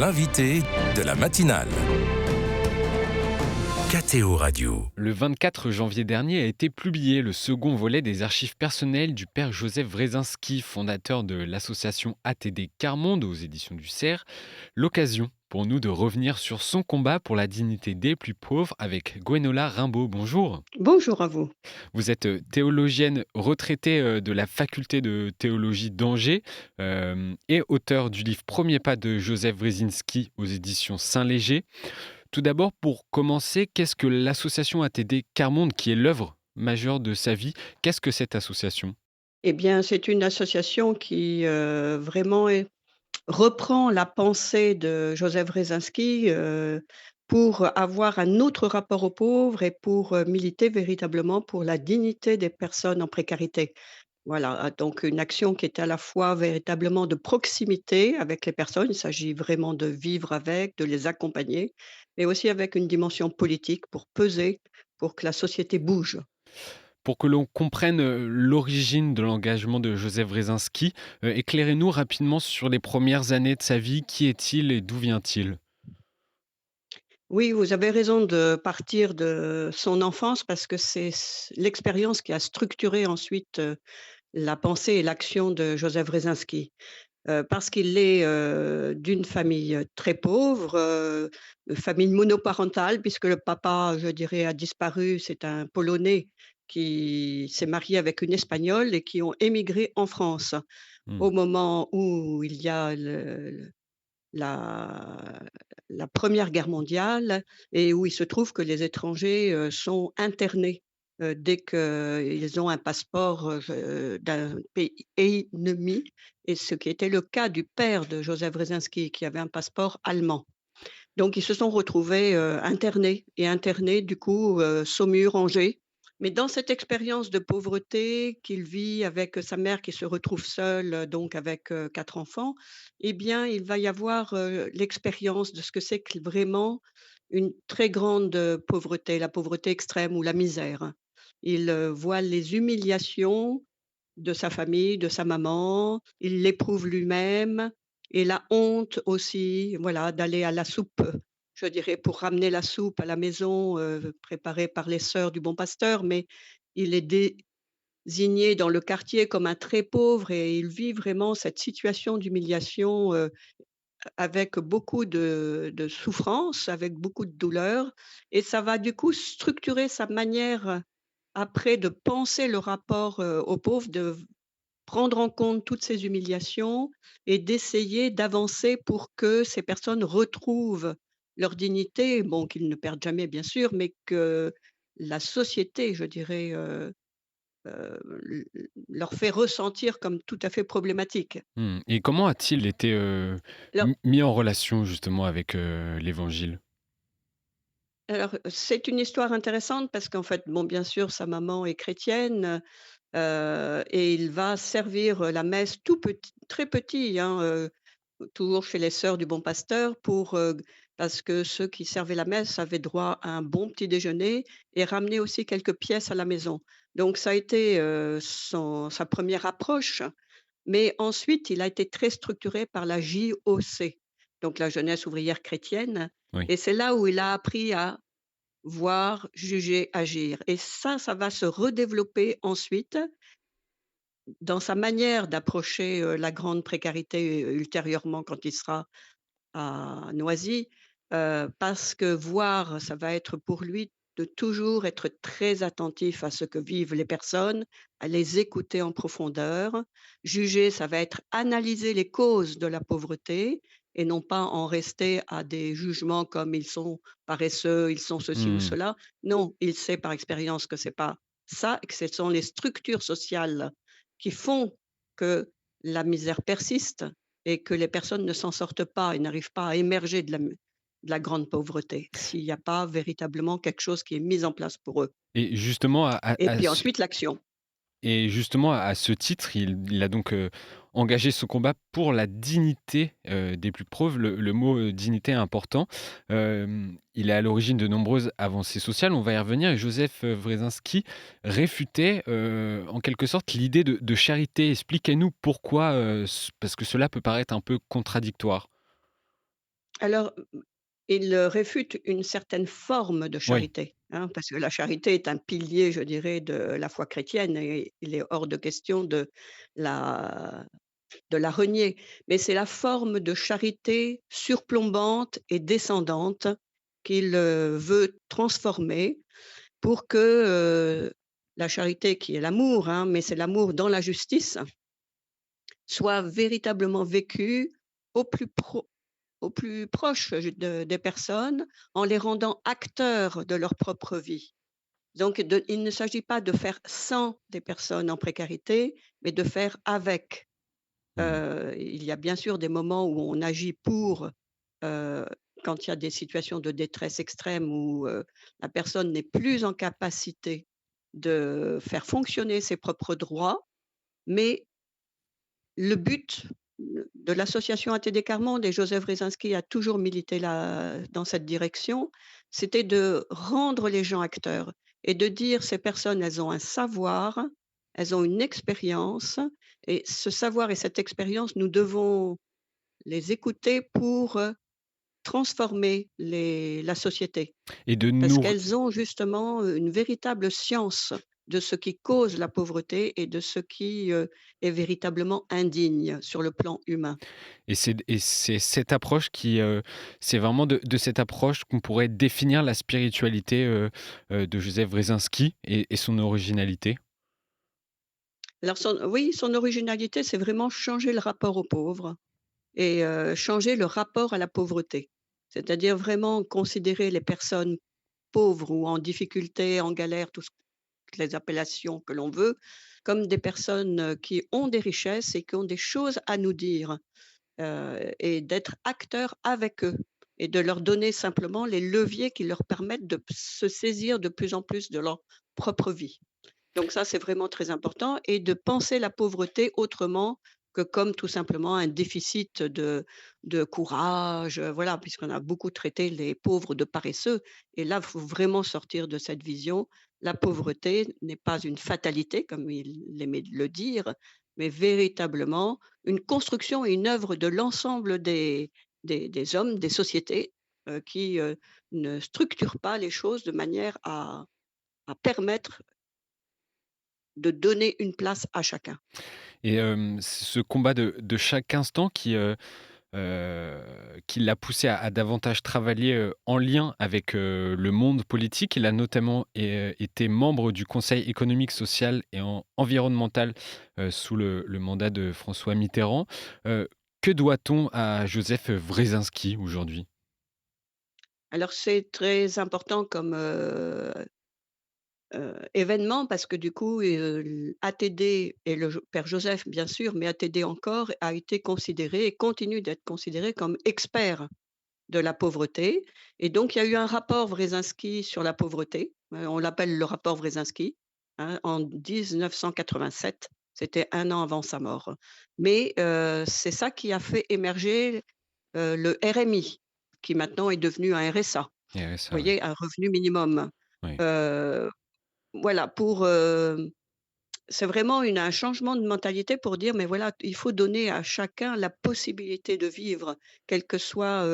l'invité de la matinale. KTO Radio. Le 24 janvier dernier a été publié le second volet des archives personnelles du père Joseph Wrezinski, fondateur de l'association ATD Quart-Monde aux éditions du Cerf. L'occasion pour nous de revenir sur son combat pour la dignité des plus pauvres avec Gwenola Rimbaud. Bonjour. Bonjour à vous. Vous êtes théologienne retraitée de la faculté de théologie d'Angers et auteur du livre Premier pas de Joseph Wrezinski aux éditions Saint-Léger. Tout d'abord, pour commencer, qu'est-ce que l'association ATD Quart-Monde, qui est l'œuvre majeure de sa vie? Qu'est-ce que cette association? Eh bien, c'est une association qui, vraiment reprend la pensée de Joseph Wrezinski, pour avoir un autre rapport aux pauvres et pour, militer véritablement pour la dignité des personnes en précarité. Voilà, donc une action qui est à la fois véritablement de proximité avec les personnes, il s'agit vraiment de vivre avec, de les accompagner, mais aussi avec une dimension politique pour peser, pour que la société bouge. Pour que l'on comprenne l'origine de l'engagement de Joseph Wrezinski, éclairez-nous rapidement sur les premières années de sa vie. Qui est-il et d'où vient-il? Oui, vous avez raison de partir de son enfance parce que c'est l'expérience qui a structuré ensuite, la pensée et l'action de Joseph Wrezinski. Parce qu'il est, d'une famille, très pauvre, famille monoparentale puisque le papa, je dirais, a disparu. C'est un Polonais qui s'est marié avec une Espagnole et qui ont émigré en France Mmh. au moment où il y a la la 1 guerre mondiale et où il se trouve que les étrangers, sont internés, dès qu'ils ont un passeport, d'un pays ennemi et ce qui était le cas du père de Joseph Wrezinski qui avait un passeport allemand. Donc ils se sont retrouvés, internés du coup, Saumur, Angers. Mais dans cette expérience de pauvreté qu'il vit avec sa mère qui se retrouve seule, donc avec, 4 enfants, eh bien, il va y avoir, l'expérience de ce que c'est que vraiment une très grande, pauvreté, la pauvreté extrême ou la misère. Il, voit les humiliations de sa famille, de sa maman, il l'éprouve lui-même et la honte aussi, voilà, d'aller à la soupe, je dirais, pour ramener la soupe à la maison, préparée par les sœurs du Bon Pasteur, mais il est désigné dans le quartier comme un très pauvre et il vit vraiment cette situation d'humiliation, avec beaucoup de souffrance, avec beaucoup de douleur et ça va du coup structurer sa manière, après de penser le rapport, aux pauvres, de prendre en compte toutes ces humiliations et d'essayer d'avancer pour que ces personnes retrouvent leur dignité, bon, qu'ils ne perdent jamais bien sûr, mais que la société, je dirais, l leur fait ressentir comme tout à fait problématique. Mmh. Et comment a-t-il été Alors mis en relation justement avec l'Évangile? alors, c'est une histoire intéressante parce qu'en fait, bon, bien sûr, sa maman est chrétienne, et il va servir, la messe tout petit très petit, hein, toujours chez les sœurs du Bon Pasteur pour, parce que ceux qui servaient la messe avaient droit à un bon petit déjeuner et ramenaient aussi quelques pièces à la maison. Donc ça a été, son sa première approche, mais ensuite il a été très structuré par la JOC, donc la Jeunesse ouvrière chrétienne Oui. et c'est là où il a appris à voir, juger, agir et ça va se redévelopper ensuite dans sa manière d'approcher, la grande précarité, ultérieurement quand il sera à Noisy, parce que voir, ça va être pour lui de toujours être très attentif à ce que vivent les personnes, à les écouter en profondeur. Juger, ça va être analyser les causes de la pauvreté et non pas en rester à des jugements comme: «Ils sont paresseux, ils sont ceci ou Mmh. cela». Non, il sait par expérience que c'est pas ça et que ce sont les structures sociales qui font que la misère persiste et que les personnes ne s'en sortent pas et n'arrivent pas à émerger de la grande pauvreté, s'il n'y a pas véritablement quelque chose qui est mis en place pour eux. Et justement Et puis ensuite l'action. à ce titre, il a donc, engagé ce combat pour la dignité, des plus pauvres. Le mot, dignité est important. Il est à l'origine de nombreuses avancées sociales, on va y revenir et Joseph, Wrezinski réfutait, en quelque sorte l'idée de charité. Expliquez-nous pourquoi, parce que cela peut paraître un peu contradictoire. Alors, il réfute une certaine forme de Oui. charité, hein, parce que la charité est un pilier, je dirais, de la foi chrétienne et il est hors de question la de la renier. Mais c'est la forme de charité surplombante et descendante qu'il, veut transformer pour que, la charité qui est l'amour, hein, mais c'est l'amour dans la justice, soit véritablement vécue au plus au plus proche des personnes, en les rendant acteurs de leur propre vie. Donc il ne s'agit pas de faire sans des personnes en précarité, mais de faire avec. Mmh. Il y a bien sûr des moments où on agit pour, heu, quand il y a des situations de détresse extrême où, la personne n'est plus en capacité de faire fonctionner ses propres droits, mais le but de l'association ATD Quart Monde et Joseph Wresinski a toujours milité dans cette direction, c'était de rendre les gens acteurs et de dire: «Ces personnes, elles ont un savoir, elles ont une expérience et ce savoir et cette expérience, nous devons les écouter pour, transformer la société». Et de Parce nous qu'elles ont justement, une véritable science de ce qui cause la pauvreté et de ce qui, est véritablement indigne sur le plan humain. et c'est cette approche c'est vraiment de cette approche qu'on pourrait définir la spiritualité, de Joseph Wresinski et son originalité? Alors son originalité, c'est vraiment changer le rapport aux pauvres et changer le rapport à la pauvreté. C'est-à-dire vraiment considérer les personnes pauvres ou en difficulté, en galère, toutes les appellations que l'on veut, comme des personnes, qui ont des richesses et qui ont des choses à nous dire. Et d'être acteur avec eux et de leur donner simplement les leviers qui leur permettent de se saisir de plus en plus de leur propre vie. Donc ça, c'est vraiment très important et de penser la pauvreté autrement que comme tout simplement un déficit de courage, voilà, puisqu'on a beaucoup traité les pauvres de paresseux et là, il faut vraiment sortir de cette vision. La pauvreté n'est pas une fatalité comme il aimait le dire, mais véritablement une construction et une œuvre de l'ensemble des hommes, des sociétés, qui, ne structurent pas les choses de manière à permettre de donner une place à chacun. Et ce combat de chaque instant qui l'a poussé à davantage travailler, en lien avec, le monde politique. Il a notamment été membre du Conseil économique, social et environnemental, sous le mandat de François Mitterrand. Heu, que doit-on à Joseph Wresinski aujourd'hui? Alors c'est très important comme, événement parce que du coup, ATD et le père Joseph bien sûr, mais ATD encore a été considéré et continue d'être considéré comme expert de la pauvreté et donc il y a eu un rapport Wresinski sur la pauvreté, on l'appelle le rapport Wresinski, hein, en 1987. C'était un an avant sa mort. Mais c'est ça qui a fait émerger, le RMI, qui maintenant est devenu un RSA. Vous RSA, oui. voyez? Un revenu minimum. Oui. Heu, voilà pour, c'est vraiment un changement de mentalité pour dire: «Mais voilà, il faut donner à chacun la possibilité de vivre, quelles que soient,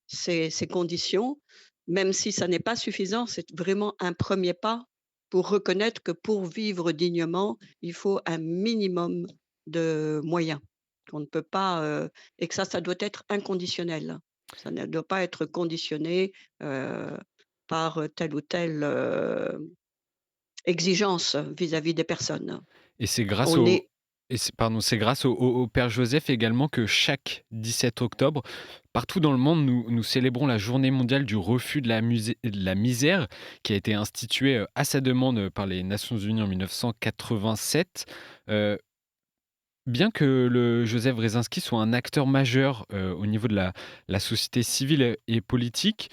ses conditions, même si ça n'est pas suffisant, c'est vraiment un premier pas pour reconnaître que pour vivre dignement, il faut un minimum de moyens. Qu'on ne peut pas, et que ça doit être inconditionnel. Ça ne doit pas être conditionné, par, telle ou telle, exigence vis-à-vis des personnes. Et c'est grâce On au est et c'est pardon, c'est grâce au père Joseph également que chaque 17 octobre, partout dans le monde, nous célébrons la journée mondiale du refus de la misère, qui a été instituée, à sa demande, par les Nations unies en 1987. Heu, bien que le Joseph Wresinski soit un acteur majeur, au niveau de la société civile et politique,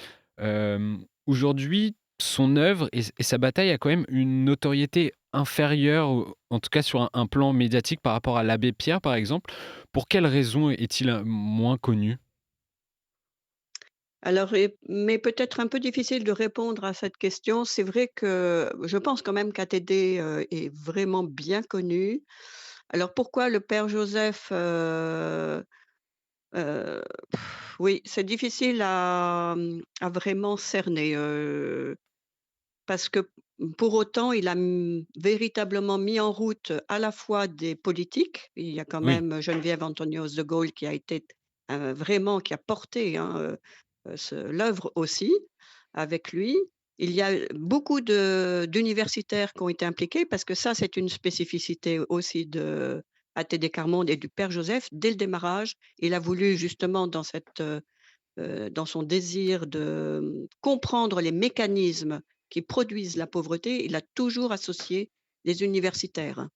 aujourd'hui, son œuvre et sa bataille a quand même une notoriété inférieure, en tout cas sur un plan médiatique par rapport à l'abbé Pierre, par exemple. Pour quelles raisons est-il, moins connu? alors mais peut-être un peu difficile de répondre à cette question. C'est vrai que je pense quand même qu'ATD, est vraiment bien connu. Alors pourquoi le père Joseph, Heu, oui, c'est difficile à vraiment cerner, parce que pour autant, il a, véritablement mis en route à la fois des politiques. Il y a quand Oui, même Geneviève Antonios de Gaulle qui a été, vraiment qui a porté, hein, l'œuvre aussi avec lui. Il y a beaucoup d'universitaires qui ont été impliqués parce que ça, c'est une spécificité aussi de ATD Quart Monde et du père Joseph. Dès le démarrage, il a voulu justement dans son désir de, comprendre les mécanismes qui produisent la pauvreté, il a toujours associé les universitaires.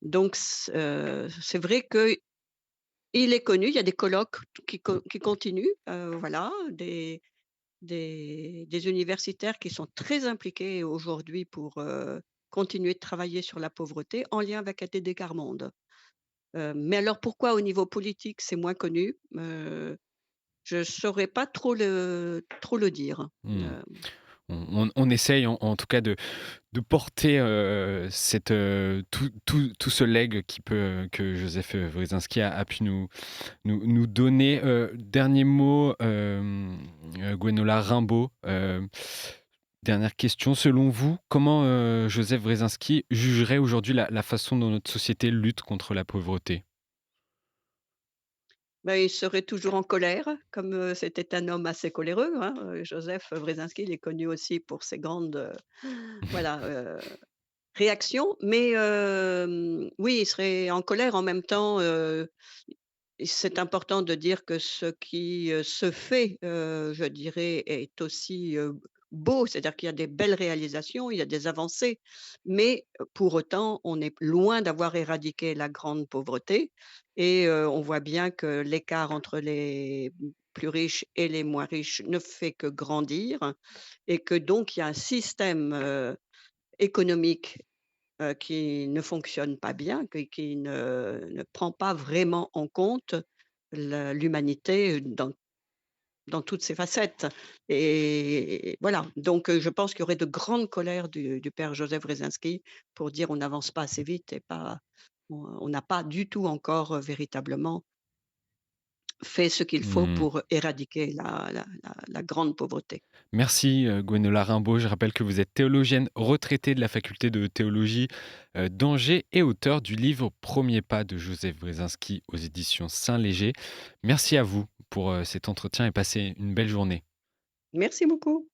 Donc c'est vrai qu'il est connu, il y a des colloques qui continuent, voilà, des universitaires qui sont très impliqués aujourd'hui pour, continuer de travailler sur la pauvreté en lien avec ATD Quart Monde. Mais alors pourquoi au niveau politique c'est moins connu? Je saurais pas trop le dire. mmh. On essaye en tout cas de porter, tout ce legs que Joseph Wresinski a pu nous donner. Dernier mot, Gwenola Rimbaud, dernière question. Selon vous, comment, Joseph Wresinski jugerait aujourd'hui la façon dont notre société lutte contre la pauvreté? Bah, il serait toujours en colère, comme, c'était un homme assez coléreux, hein, Joseph Wresinski, il est connu aussi pour ses grandes, voilà, réactions. Mais, oui, il serait en colère. En même temps, et c'est important de dire que ce qui, se fait, je dirais, est aussi, beau. C'est-à-dire qu'il y a des belles réalisations, il y a des avancées, mais, pour autant, on est loin d'avoir éradiqué la grande pauvreté et on voit bien que l'écart entre les plus riches et les moins riches ne fait que grandir et que donc il y a un système, économique qui ne fonctionne pas bien, qui ne prend pas vraiment en compte l'humanité dans toutes ses facettes et voilà, donc je pense qu'il y aurait de grandes colères du père Joseph Wresinski pour dire: «On n'avance pas assez vite et pas on n'a pas du tout encore, véritablement fait ce qu'il faut Mmh. pour éradiquer la grande pauvreté». Merci, Gwenola Rimbaud. Je rappelle que vous êtes théologienne retraitée de la faculté de théologie, d'Angers et auteure du livre Premier pas de Joseph Wresinski aux éditions Saint-Léger. Merci à vous pour, cet entretien et passez une belle journée. Merci beaucoup.